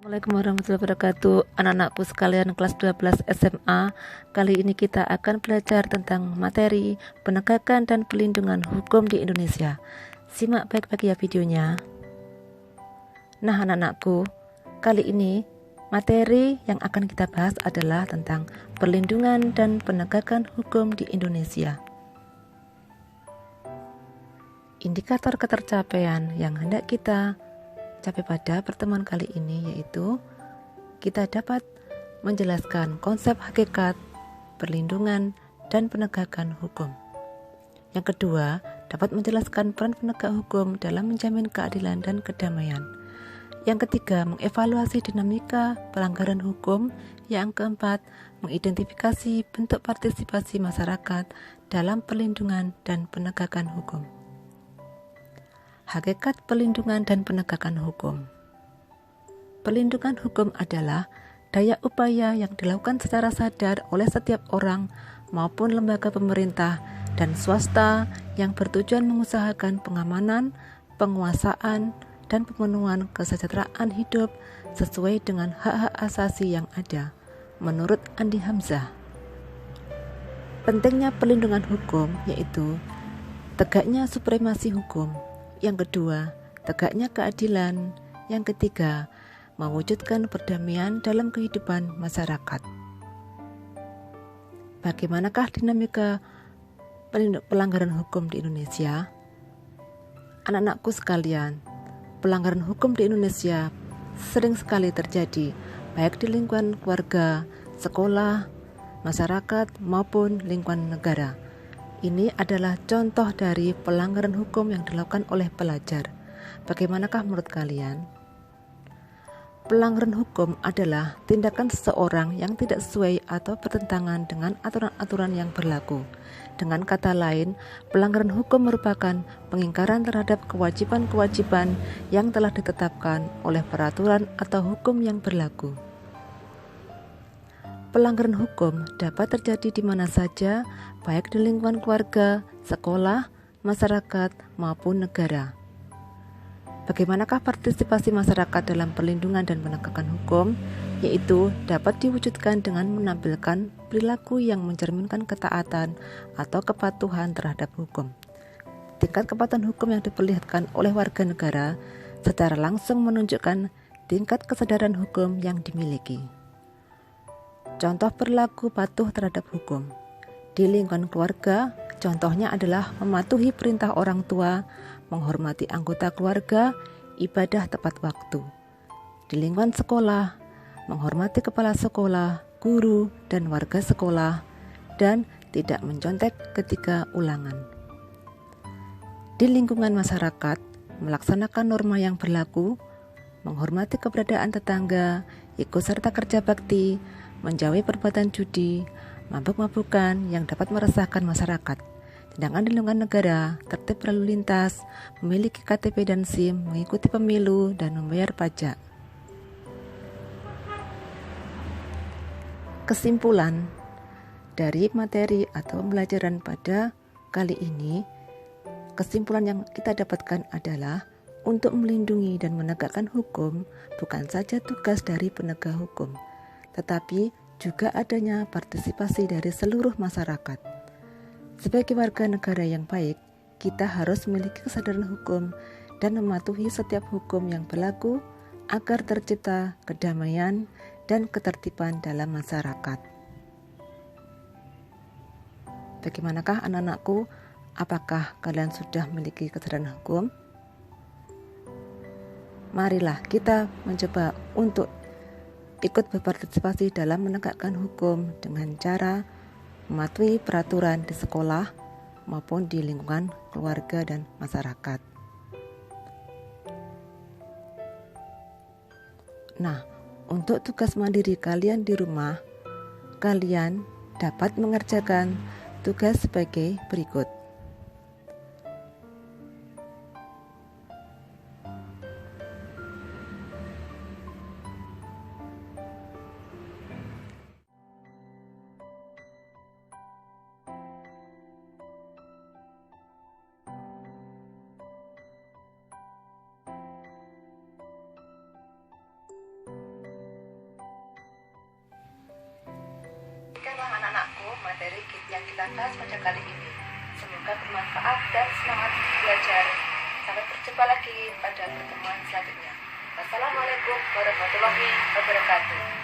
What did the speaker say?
Assalamualaikum warahmatullahi wabarakatuh. Anak-anakku sekalian kelas 12 SMA. Kali ini kita akan belajar tentang materi penegakan dan pelindungan hukum di Indonesia. Simak baik-baik ya videonya. Nah anak-anakku, kali ini materi yang akan kita bahas adalah tentang perlindungan dan penegakan hukum di Indonesia. Indikator ketercapaian yang hendak kita capai pada pertemuan kali ini yaitu kita dapat menjelaskan konsep hakikat, perlindungan, dan penegakan hukum. Yang kedua, dapat menjelaskan peran penegak hukum dalam menjamin keadilan dan kedamaian. Yang ketiga, mengevaluasi dinamika pelanggaran hukum. Yang keempat, mengidentifikasi bentuk partisipasi masyarakat dalam perlindungan dan penegakan hukum. Hakikat perlindungan dan penegakan hukum. Perlindungan hukum adalah daya upaya yang dilakukan secara sadar oleh setiap orang maupun lembaga pemerintah dan swasta yang bertujuan mengusahakan pengamanan, penguasaan, dan pemenuhan kesejahteraan hidup sesuai dengan hak-hak asasi yang ada, menurut Andi Hamzah. Pentingnya perlindungan hukum yaitu tegaknya supremasi hukum. Yang kedua, tegaknya keadilan. Yang ketiga, mewujudkan perdamaian dalam kehidupan masyarakat. Bagaimanakah dinamika pelanggaran hukum di Indonesia? Anak-anakku sekalian, pelanggaran hukum di Indonesia sering sekali terjadi, baik di lingkungan keluarga, sekolah, masyarakat, maupun lingkungan negara. Ini adalah contoh dari pelanggaran hukum yang dilakukan oleh pelajar. Bagaimanakah menurut kalian? Pelanggaran hukum adalah tindakan seseorang yang tidak sesuai atau bertentangan dengan aturan-aturan yang berlaku. Dengan kata lain, pelanggaran hukum merupakan pengingkaran terhadap kewajiban-kewajiban yang telah ditetapkan oleh peraturan atau hukum yang berlaku. Pelanggaran hukum dapat terjadi di mana saja, baik di lingkungan keluarga, sekolah, masyarakat, maupun negara. Bagaimanakah partisipasi masyarakat dalam perlindungan dan penegakan hukum? Yaitu dapat diwujudkan dengan menampilkan perilaku yang mencerminkan ketaatan atau kepatuhan terhadap hukum. Tingkat kepatuhan hukum yang diperlihatkan oleh warga negara secara langsung menunjukkan tingkat kesadaran hukum yang dimiliki. Contoh perilaku patuh terhadap hukum. Di lingkungan keluarga, contohnya adalah mematuhi perintah orang tua, menghormati anggota keluarga, ibadah tepat waktu. Di lingkungan sekolah, menghormati kepala sekolah, guru, dan warga sekolah, dan tidak mencontek ketika ulangan. Di lingkungan masyarakat, melaksanakan norma yang berlaku, menghormati keberadaan tetangga, ikut serta kerja bakti, menjauhi perbuatan judi, mabuk-mabukan yang dapat meresahkan masyarakat. Sedangkan di lingkungan negara, tertib berlalu lintas, memiliki KTP dan SIM, mengikuti pemilu, dan membayar pajak. Kesimpulan dari materi atau pembelajaran pada kali ini, kesimpulan yang kita dapatkan adalah untuk melindungi dan menegakkan hukum bukan saja tugas dari penegak hukum, tetapi juga adanya partisipasi dari seluruh masyarakat. Sebagai warga negara yang baik, kita harus memiliki kesadaran hukum dan mematuhi setiap hukum yang berlaku agar tercipta kedamaian dan ketertiban dalam masyarakat. Bagaimanakah anak-anakku? Apakah kalian sudah memiliki kesadaran hukum? Marilah kita mencoba untuk ikut berpartisipasi dalam menegakkan hukum dengan cara mematuhi peraturan di sekolah maupun di lingkungan keluarga dan masyarakat. Nah, untuk tugas mandiri kalian di rumah, kalian dapat mengerjakan tugas sebagai berikut. materi yang kita bahas pada kali ini. Semoga bermanfaat dan semangat belajar. Sampai berjumpa lagi pada pertemuan selanjutnya. Wassalamualaikum warahmatullahi wabarakatuh.